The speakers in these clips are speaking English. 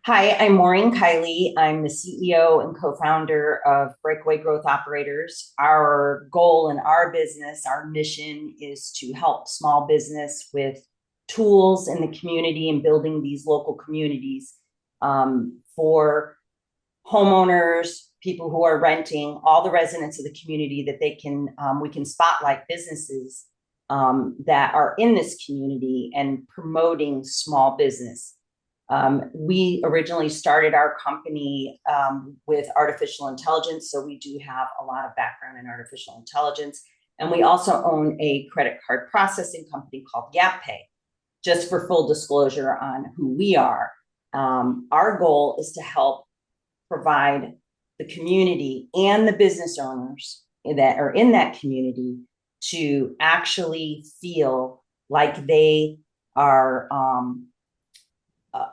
Hi, I'm Maureen Kiley. I'm the CEO and co-founder of Breakaway Growth Operators. Our goal in our business, our mission is to help small business with tools in the community and building these local communities for homeowners, people who are renting, all the residents of the community that we can spotlight businesses that are in this community and promoting small business. We originally started our company with artificial intelligence, so we do have a lot of background in artificial intelligence. And we also own a credit card processing company called YapPay, just for full disclosure on who we are. Our goal is to help provide the community and the business owners that are in that community to actually feel like they are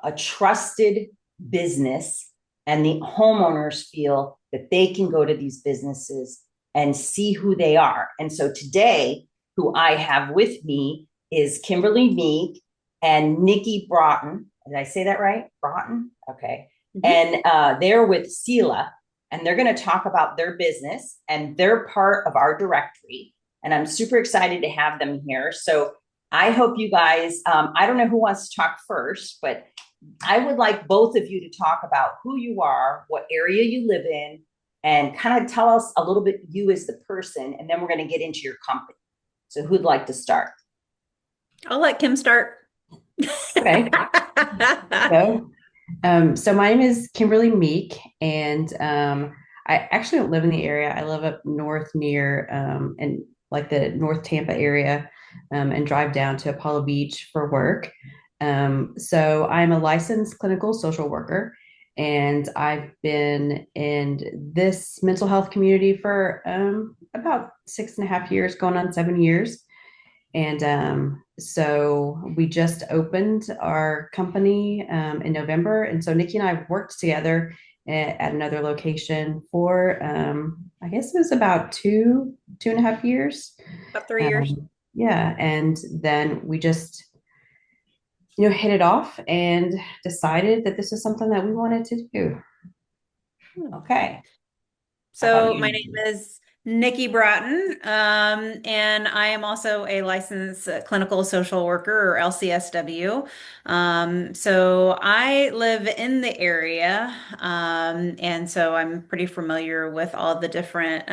a trusted business, and the homeowners feel that they can go to these businesses and see who they are. And so today, who I have with me is Kimberly Meek and Nikki Broughton. Did I say that right? Broughton? Okay. Mm-hmm. And they're with Selah, and they're going to talk about their business, and they're part of our directory. And I'm super excited to have them here. So I hope you guys, I don't know who wants to talk first, but I would like both of you to talk about who you are, what area you live in, and kind of tell us a little bit you as the person, and then we're going to get into your company. So who'd like to start? I'll let Kim start. Okay. So my name is Kimberly Meek, and I actually don't live in the area. I live up north near and like the North Tampa area, and drive down to Apollo Beach for work. So I'm a licensed clinical social worker, and I've been in this mental health community for about 6.5 years, going on 7 years. And so we just opened our company in November. And so Nikki and I worked together at another location for, I guess it was about 2.5 years. About 3 years. Yeah. And then we just, hit it off and decided that this was something that we wanted to do. Okay. How about So my you? name is Nikki Broughton, and I am also a licensed clinical social worker or LCSW. So I live in the area, and so I'm pretty familiar with all the different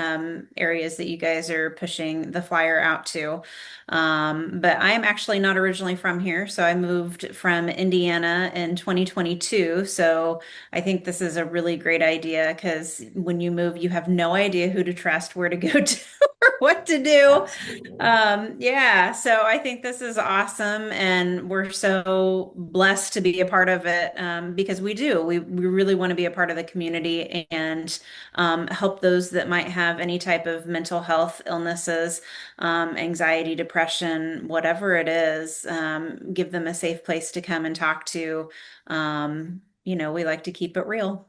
areas that you guys are pushing the flyer out to. But I'm actually not originally from here, so I moved from Indiana in 2022. So I think this is a really great idea because when you move, you have no idea who to trust, where to go to, or what to do. Absolutely. Yeah, so I think this is awesome, and we're so blessed to be a part of it because we do. We really want to be a part of the community and help those that might have any type of mental health illnesses, anxiety, depression, whatever it is, give them a safe place to come and talk to. We like to keep it real.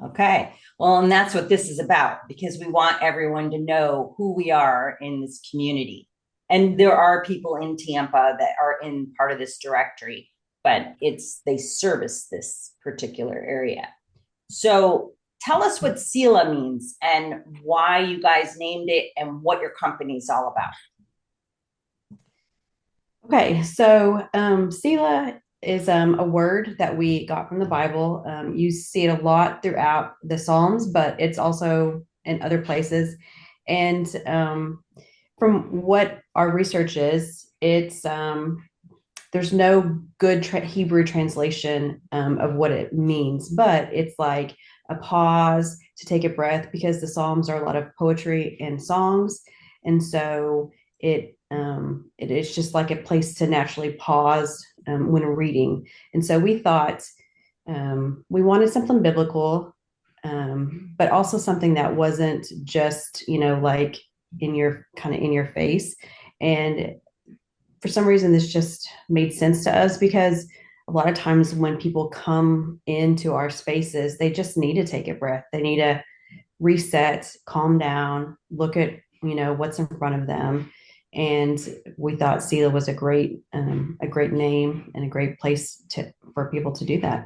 Okay. Well, and that's what this is about, because we want everyone to know who we are in this community. And there are people in Tampa that are in part of this directory, but they service this particular area. So tell us what Selah means and why you guys named it and what your company is all about. Okay, so Selah is a word that we got from the Bible. You see it a lot throughout the Psalms, but it's also in other places. And from what our research is, it's there's no good Hebrew translation of what it means, but it's like a pause to take a breath because the Psalms are a lot of poetry and songs, and so it is just like a place to naturally pause when reading. And so we thought we wanted something biblical, but also something that wasn't just like in your face. And for some reason, this just made sense to us because a lot of times when people come into our spaces, they just need to take a breath. They need to reset, calm down, look at what's in front of them. And we thought Selah was a great name and a great place for people to do that.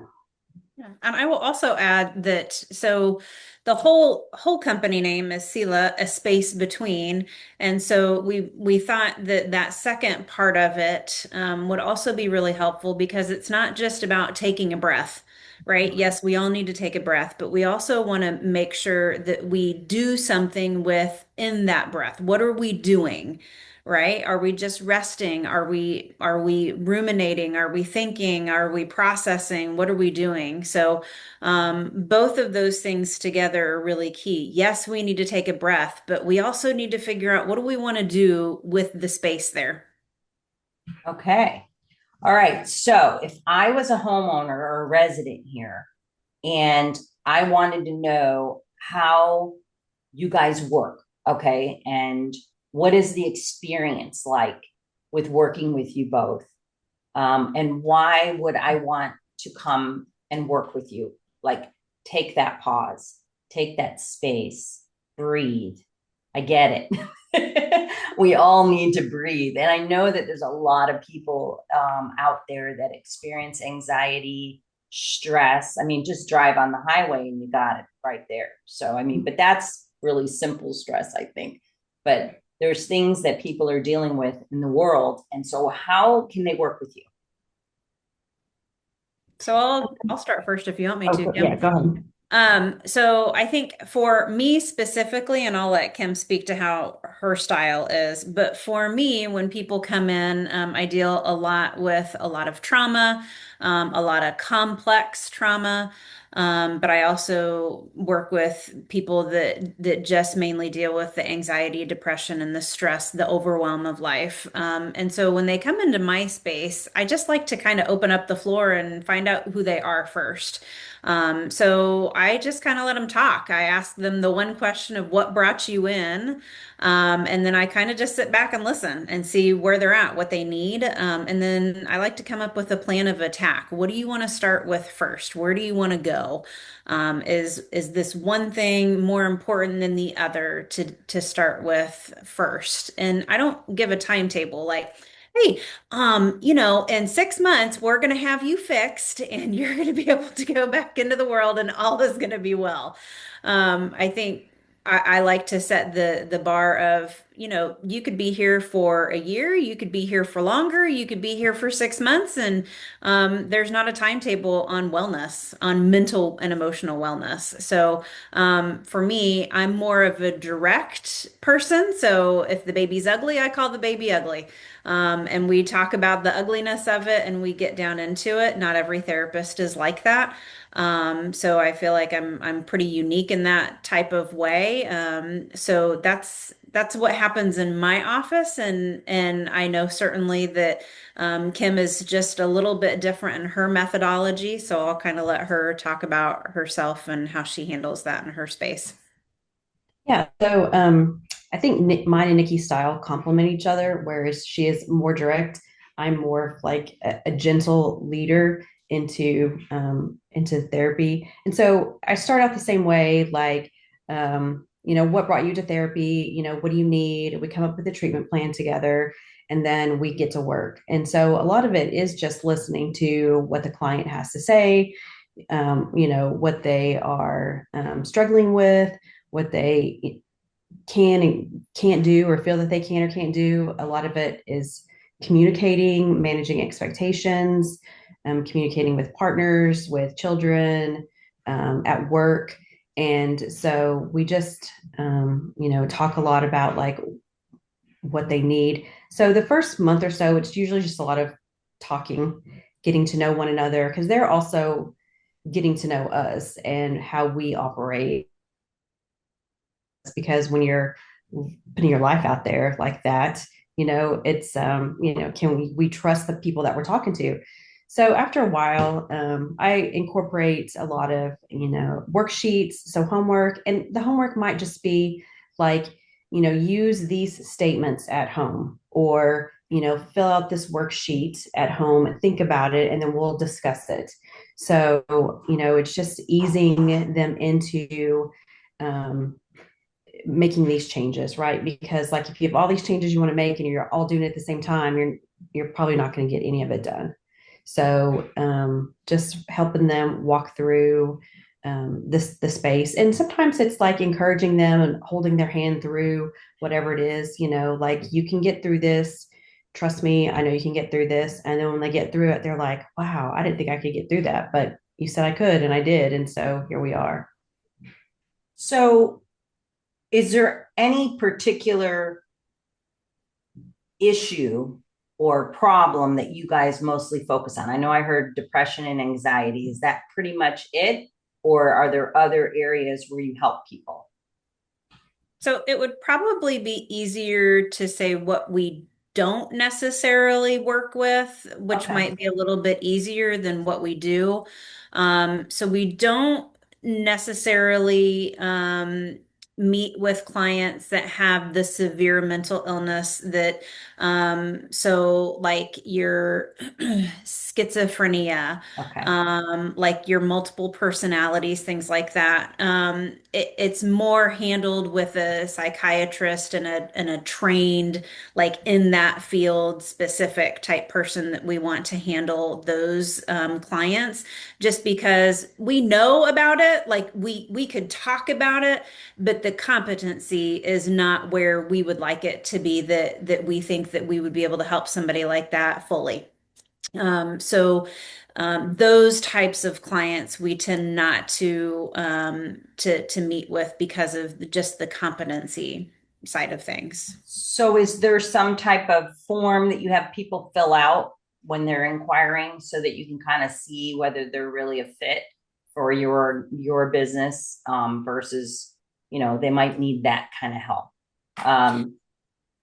Yeah. And I will also add that so the whole company name is Selah, a space between. And so we thought that that second part of it would also be really helpful because it's not just about taking a breath, right? Yes, we all need to take a breath, but we also want to make sure that we do something with in that breath. What are we doing? Right? Are we just resting? Are we ruminating? Are we thinking? Are we processing? What are we doing? So both of those things together are really key. Yes, we need to take a breath, but we also need to figure out what do we want to do with the space there. Okay. All right. So if I was a homeowner or a resident here and I wanted to know how you guys work, okay, and what is the experience like with working with you both? And why would I want to come and work with you? Like, take that pause, take that space, breathe. I get it. We all need to breathe. And I know that there's a lot of people out there that experience anxiety, stress. I mean, just drive on the highway and you got it right there. So, I mean, but that's really simple stress, I think. But there's things that people are dealing with in the world. And so, how can they work with you? So I'll start first if you want me to, Oh, yeah, Kim. go ahead. So I think for me specifically, and I'll let Kim speak to how her style is, but for me, when people come in, I deal a lot with a lot of trauma, a lot of complex trauma. But I also work with people that just mainly deal with the anxiety, depression, and the stress, the overwhelm of life. And so when they come into my space, I just like to kind of open up the floor and find out who they are first. So I just kind of let them talk. I ask them the one question of what brought you in. And then I kind of just sit back and listen and see where they're at, what they need. And then I like to come up with a plan of attack. What do you want to start with first? Where do you want to go? Is this one thing more important than the other to start with first? And I don't give a timetable like, hey, in 6 months, we're going to have you fixed and you're going to be able to go back into the world and all is going to be well. I think I like to set the bar of, you could be here for a year, you could be here for longer, you could be here for 6 months, and there's not a timetable on wellness, on mental and emotional wellness. So for me, I'm more of a direct person. So if the baby's ugly, I call the baby ugly. And we talk about the ugliness of it and we get down into it. Not every therapist is like that. So I feel like I'm pretty unique in that type of way. So that's what happens in my office, and I know certainly that Kim is just a little bit different in her methodology. So I'll kind of let her talk about herself and how she handles that in her space. Yeah. So I think mine and Nikki's style complement each other, whereas she is more direct. I'm more of like a gentle leader into therapy. And so I start out the same way, like what brought you to therapy? What do you need? We come up with a treatment plan together and then we get to work. And so a lot of it is just listening to what the client has to say, what they are struggling with, what they can and can't do or feel that they can or can't do. A lot of it is communicating, managing expectations, communicating with partners, with children, at work. And so we just, talk a lot about like what they need. So the first month or so, it's usually just a lot of talking, getting to know one another because they're also getting to know us and how we operate. Because when you're putting your life out there like that, it's can we trust the people that we're talking to? So after a while, I incorporate a lot of worksheets, so homework, and the homework might just be like use these statements at home, or fill out this worksheet at home and think about it, and then we'll discuss it. So it's just easing them into um, making these changes, right? Because like if you have all these changes you want to make and you're all doing it at the same time, you're probably not going to get any of it done. So just helping them walk through this the space, and sometimes it's like encouraging them and holding their hand through whatever it is. Like you can get through this. Trust me, I know you can get through this. And then when they get through it, they're like, "Wow, I didn't think I could get through that, but you said I could, and I did, and so here we are." So, is there any particular issue or problem that you guys mostly focus on? I know I heard depression and anxiety. Is that pretty much it? Or are there other areas where you help people? So it would probably be easier to say what we don't necessarily work with, which Okay. might be a little bit easier than what we do. So we don't necessarily meet with clients that have the severe mental illness that, so like your schizophrenia, Okay. like your multiple personalities, things like that. It's more handled with a psychiatrist and a trained, like in that field specific type person that we want to handle those clients, just because we know about it, like we could talk about it, but the competency is not where we would like it to be that we think that we would be able to help somebody like that fully. So those types of clients we tend not to meet with because of just the competency side of things. So, is there some type of form that you have people fill out when they're inquiring so that you can kind of see whether they're really a fit for your business versus, they might need that kind of help? Um,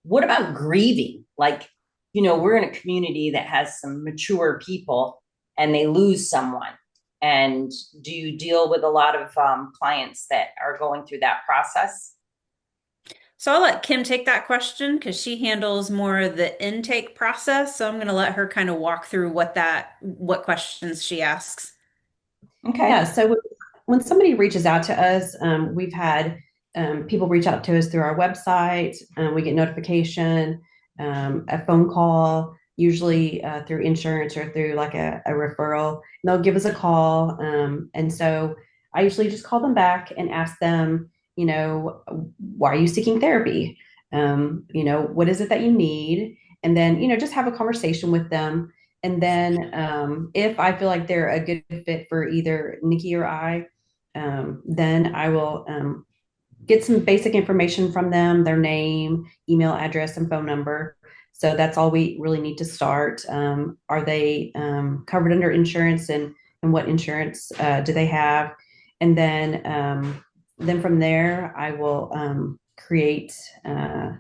what about grieving? Like, we're in a community that has some mature people and they lose someone. And do you deal with a lot of clients that are going through that process? So I'll let Kim take that question because she handles more of the intake process. So I'm going to let her kind of walk through what questions she asks. Okay. Yeah. So when somebody reaches out to us, we've had people reach out to us through our website. We get notification, a phone call, usually through insurance or through like a referral. And they'll give us a call. And so I usually just call them back and ask them, why are you seeking therapy? What is it that you need? And then, just have a conversation with them. And then if I feel like they're a good fit for either Nikki or I, then I will get some basic information from them, their name, email address, and phone number. So that's all we really need to start. Are they covered under insurance, and what insurance do they have? And then from there, I will create an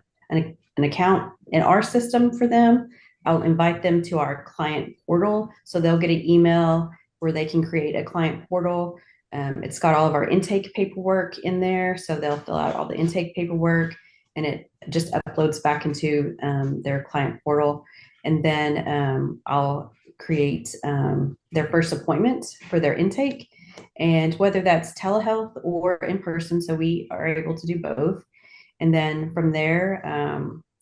account in our system for them. I'll invite them to our client portal. So they'll get an email where they can create a client portal. It's got all of our intake paperwork in there. So they'll fill out all the intake paperwork and it just uploads back into their client portal. And then I'll create their first appointment for their intake. And whether that's telehealth or in person, so we are able to do both. And then from there,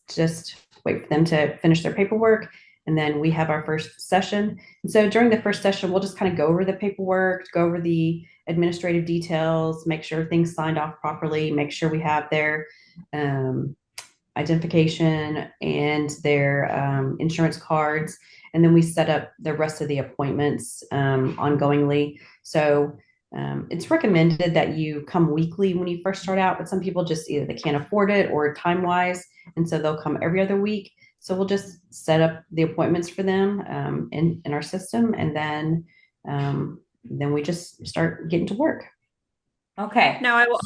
just wait for them to finish their paperwork. And then we have our first session. And so during the first session, we'll just kind of go over the paperwork, go over the administrative details, make sure things signed off properly, make sure we have their um, identification and their insurance cards. And then we set up the rest of the appointments ongoingly. So it's recommended that you come weekly when you first start out, but some people just either they can't afford it or time wise. And so they'll come every other week. So we'll just set up the appointments for them in our system. And then we just start getting to work. Okay. Now, I Go will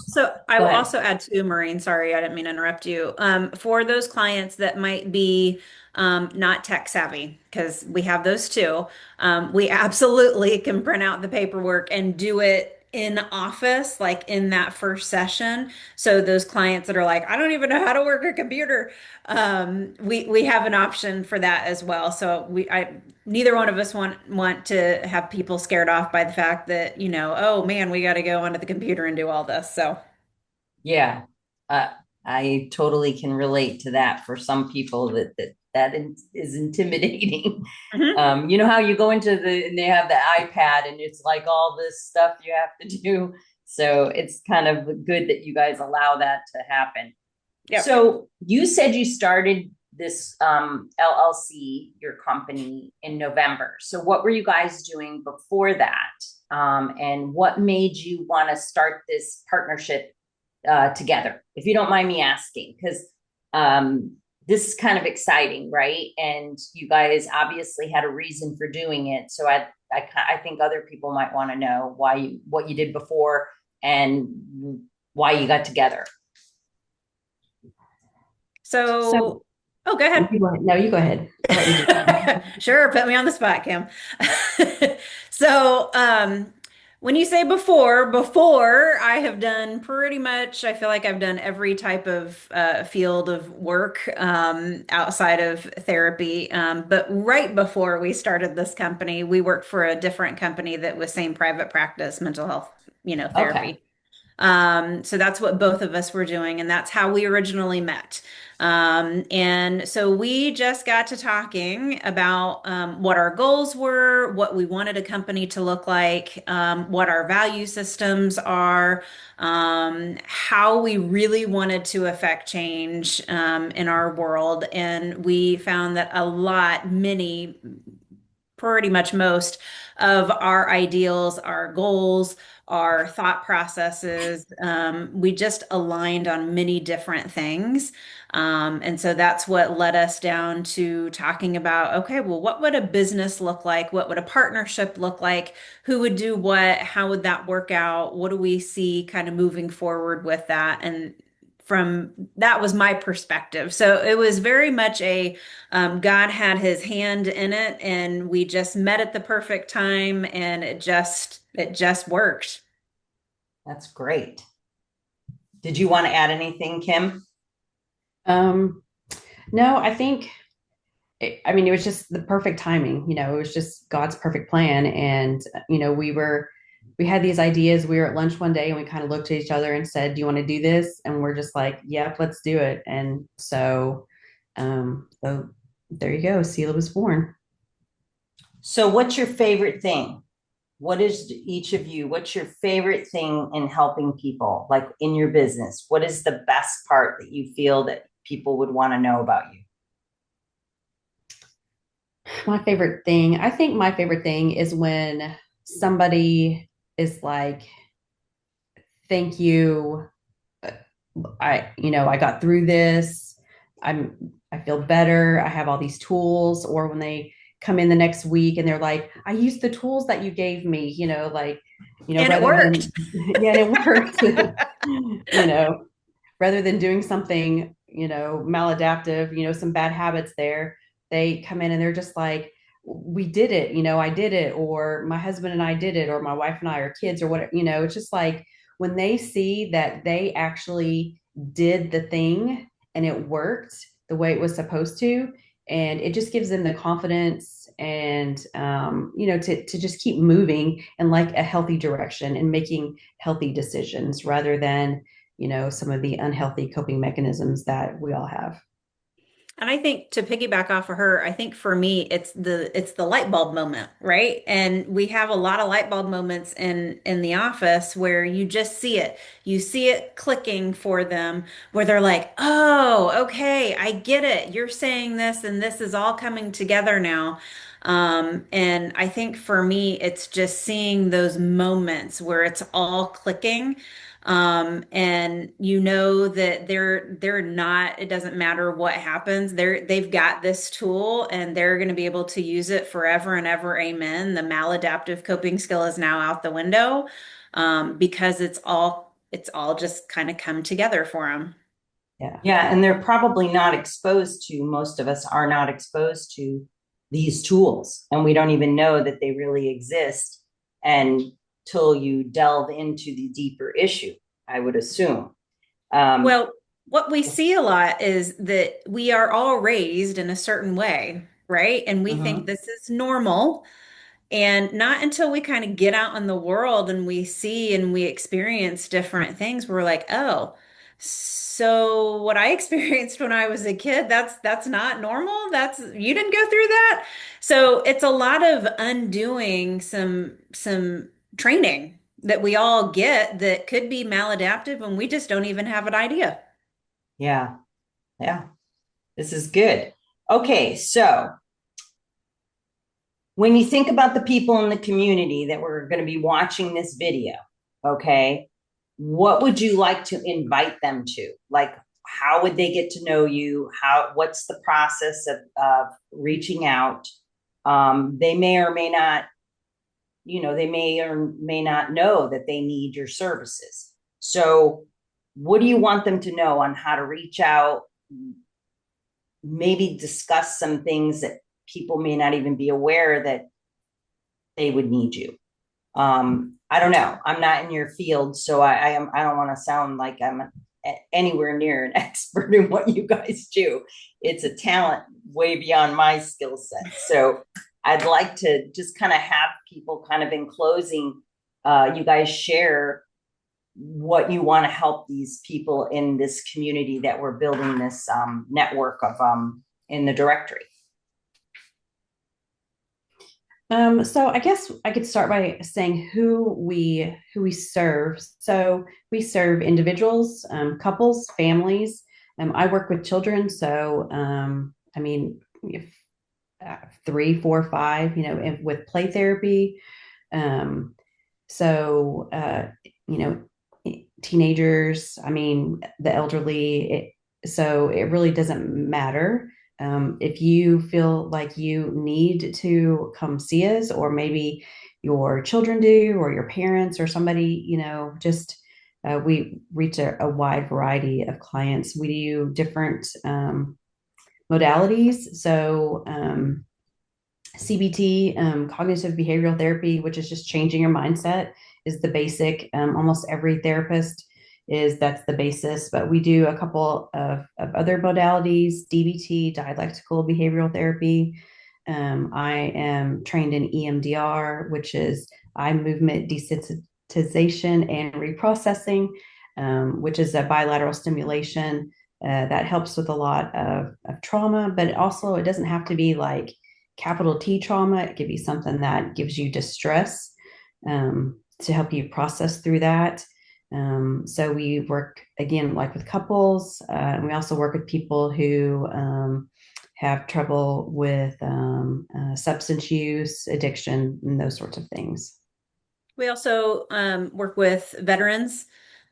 ahead. also add too, Maureen, sorry, I didn't mean to interrupt you. For those clients that might be not tech savvy, because we have those too, we absolutely can print out the paperwork and do it in office, like in that first session. So those clients that are like, I don't even know how to work a computer, we have an option for that as well. So neither one of us want to have people scared off by the fact that, oh man, we got to go onto the computer and do all this. So, Yeah. Uh, I totally can relate to that for some people that is intimidating. Mhm. You know how you go into and they have the iPad and it's like all this stuff you have to do. So it's kind of good that you guys allow that to happen. Yep. So you said you started this LLC, your company, in November. So what were you guys doing before that? And what made you want to start this partnership together? If you don't mind me asking, because this is kind of exciting, right? And you guys obviously had a reason for doing it. So I think other people might want to know what you did before and why you got together. So So, oh, go ahead. no, you go ahead. I'll let you do Sure, put me on the spot, Kim. So, when you say before, I have done pretty much, I feel like I've done every type of field of work outside of therapy. But right before we started this company, we worked for a different company that was same private practice, mental health, Okay. therapy. So that's what both of us were doing, and that's how we originally met. And so we just got to talking about what our goals were, what we wanted a company to look like, what our value systems are, how we really wanted to affect change in our world. And we found that pretty much most of our ideals, our goals, our thought processes. We just aligned on many different things. And so that's what led us down to talking about, okay, well, what would a business look like? What would a partnership look like? Who would do what? How would that work out? What do we see kind of moving forward with that? And from that was my perspective. So it was very much God had his hand in it, and we just met at the perfect time, and it just worked. That's great. Did you want to add anything, Kim? Um, no, I think, I mean, it was just the perfect timing. It was just God's perfect plan. And, we had these ideas. We were at lunch one day and we kind of looked at each other and said, "Do you want to do this?" And we're just like, "Yep, let's do it." And so there you go. Selah was born. So, what's your favorite thing? What is each of you? What's your favorite thing in helping people, like in your business? What is the best part that you feel that people would want to know about you? I think my favorite thing is when somebody is like, "Thank you. I got through this. I feel better. I have all these tools." Or when they come in the next week and they're like, "I used the tools that you gave me," And it rather worked. than, yeah, and it worked, rather than doing something, maladaptive, some bad habits there. They come in and they're just like, "We did it, I did it," or "My husband and I did it," or "My wife and I," or kids, or whatever. It's just like when they see that they actually did the thing and it worked the way it was supposed to, and it just gives them the confidence and to just keep moving in like a healthy direction and making healthy decisions rather than some of the unhealthy coping mechanisms that we all have. And I think to piggyback off of her, I think for me it's the light bulb moment, right? And we have a lot of light bulb moments in the office where you just see it. You see it clicking for them where they're like, "Oh, okay, I get it. You're saying this and this is all coming together now." And I think for me it's just seeing those moments where it's all clicking. And you know that they're not, it doesn't matter what happens. They've got this tool and they're going to be able to use it forever and ever. Amen. The maladaptive coping skill is now out the window, because it's all just kind of come together for them. Yeah. Yeah, and they're probably not exposed to, most of us are not exposed to these tools, and we don't even know that they really exist until you delve into the deeper issue, I would assume. Um, Well, what we see a lot is that we are all raised in a certain way, right? And we think mhm. this is normal. And not until we kind of get out in the world and we see and we experience different things, we're like, oh, So what I experienced when I was a kid, that's not normal. That's you didn't go through that. So it's a lot of undoing some training that we all get that could be maladaptive and we just don't even have an idea. Yeah. Yeah. This is good. Okay. So when you think about the people in the community that were going to be watching this video, okay, what would you like to invite them to? Like, how would they get to know you? What's the process of reaching out? They may or may not, they may or may not know that they need your services. So, what do you want them to know on how to reach out? Maybe discuss some things that people may not even be aware that they would need you. I don't know. I'm not in your field, so I don't want to sound like I'm anywhere near an expert in what you guys do. It's a talent way beyond my skill set. So I'd like to just kind of have people kind of in closing, you guys share what you want to help these people in this community that we're building this network of in the directory. So I guess I could start by saying who we serve. So we serve individuals, couples, families. I work with children, so I mean, if, 3, 4, 5, with play therapy. Um, so you know, teenagers. I mean, the elderly. So it really doesn't matter. If you feel like you need to come see us, or maybe your children do, or your parents, or somebody, just we reach a wide variety of clients. We do different modalities. So, CBT, cognitive behavioral therapy, which is just changing your mindset, is the basic. Almost every therapist that's the basis, but we do a couple of other modalities: DBT, dialectical behavioral therapy. I am trained in EMDR, which is eye movement desensitization and reprocessing, which is a bilateral stimulation that helps with a lot of trauma, but also it doesn't have to be like capital T trauma. It could be something that gives you distress, to help you process through that. So we work again like with couples, and we also work with people who have trouble with substance use, addiction, and those sorts of things. We also work with veterans,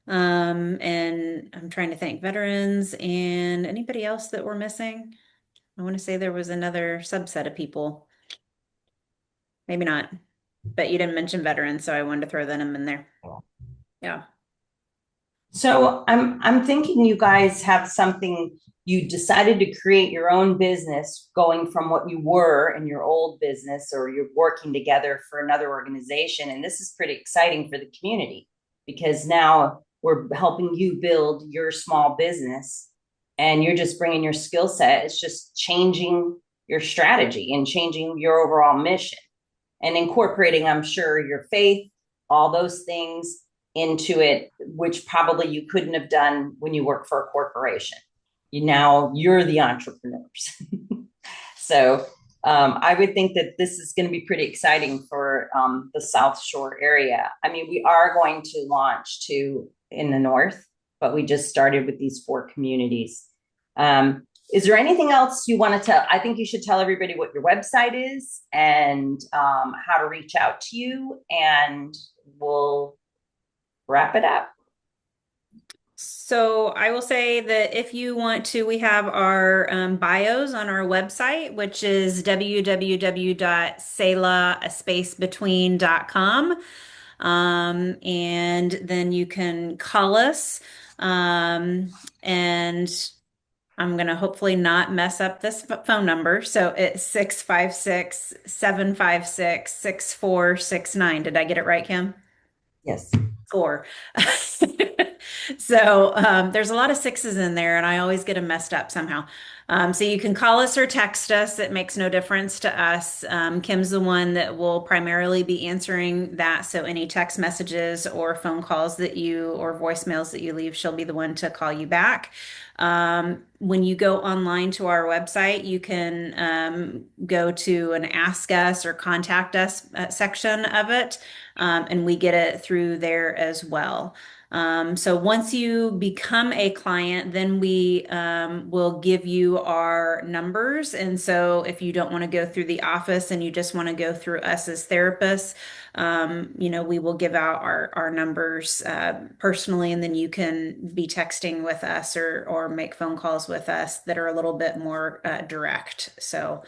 and I'm trying to think veterans and anybody else that we're missing. I want to say there was another subset of people. Maybe not, but you didn't mention veterans, so I wanted to throw them in there. Yeah. So I'm thinking you guys have something. You decided to create your own business, going from what you were in your old business, or you're working together for another organization. And this is pretty exciting for the community because now we're helping you build your small business, and you're just bringing your skill set. It's just changing your strategy and changing your overall mission and incorporating, I'm sure, your faith, all those things into it, which probably you couldn't have done when you work for a corporation. You're the entrepreneurs. So I would think that this is going to be pretty exciting for the South Shore area. I mean, we are going to launch to in the north, but we just started with these 4 communities. Is there anything else you want to tell? I think you should tell everybody what your website is and how to reach out to you, and we'll wrap it up. So I will say that if you want to, we have our bios on our website, which is www.selahspacebetween.com. And then you can call us. And I'm going to hopefully not mess up this phone number. So it's 656-756-6469. Did I get it right, Kim? Yes. Score. So there's a lot of sixes in there, and I always get them messed up somehow. So you can call us or text us. It makes no difference to us. Kim's the one that will primarily be answering that. So any text messages or phone calls that you or voicemails that you leave, she'll be the one to call you back. When you go online to our website, you can go to an Ask Us or Contact Us section of it, and we get it through there as well. So once you become a client, then we will give you our numbers. And so if you don't want to go through the office and you just want to go through us as therapists, we will give out our numbers personally, and then you can be texting with us or make phone calls with us that are a little bit more direct. So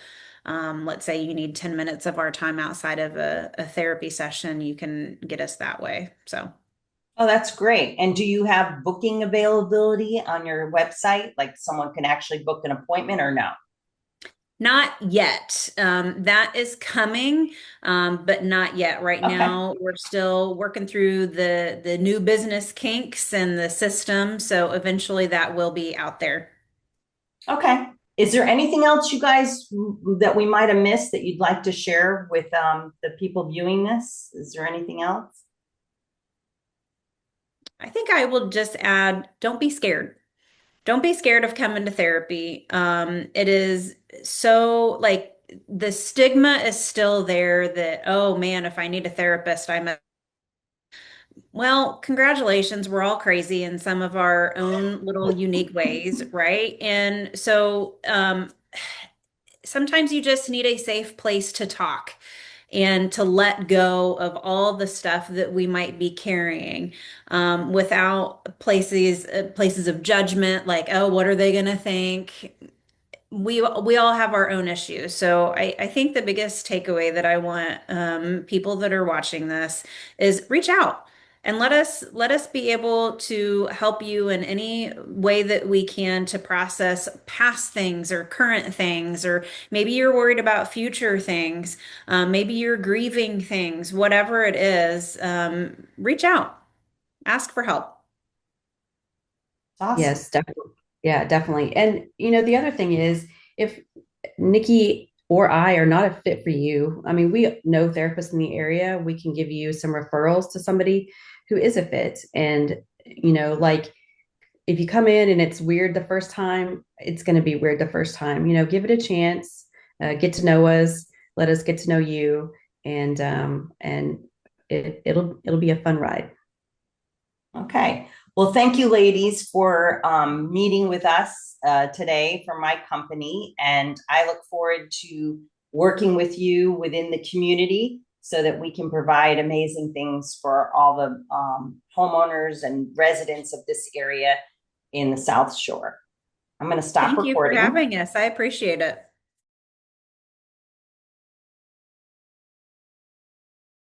let's say you need 10 minutes of our time outside of a therapy session, you can get us that way. So. Oh, that's great. And do you have booking availability on your website? Like someone can actually book an appointment or no? Not yet. That is coming, but not yet. Right Okay. now, we're still working through the new business kinks and the system. So eventually, that will be out there. Okay. Is there anything else you guys that we might have missed that you'd like to share with the people viewing this? Is there anything else? I think I will just add, don't be scared. Don't be scared of coming to therapy. It is so like the stigma is still there that, oh man, if I need a therapist, well, congratulations. We're all crazy in some of our own little unique ways, right? And so sometimes you just need a safe place to talk and to let go of all the stuff that we might be carrying without places of judgment, like, oh, what are they going to think? We all have our own issues. So I think the biggest takeaway that I want people that are watching this is reach out and let us be able to help you in any way that we can to process past things or current things, or maybe you're worried about future things, maybe you're grieving things, whatever it is, reach out, ask for help. Awesome. Yes, definitely. Yeah, definitely. And the other thing is, if Nikki or I are not a fit for you, I mean, we know therapists in the area. We can give you some referrals to somebody who is a fit. And, like if you come in and it's weird the first time, it's going to be weird the first time. Give it a chance, get to know us, let us get to know you, and it'll be a fun ride. Okay. Well, thank you, ladies, for meeting with us today for my company. And I look forward to working with you within the community so that we can provide amazing things for all the homeowners and residents of this area in the South Shore. I'm going to stop Thank you for recording. having us. I appreciate it.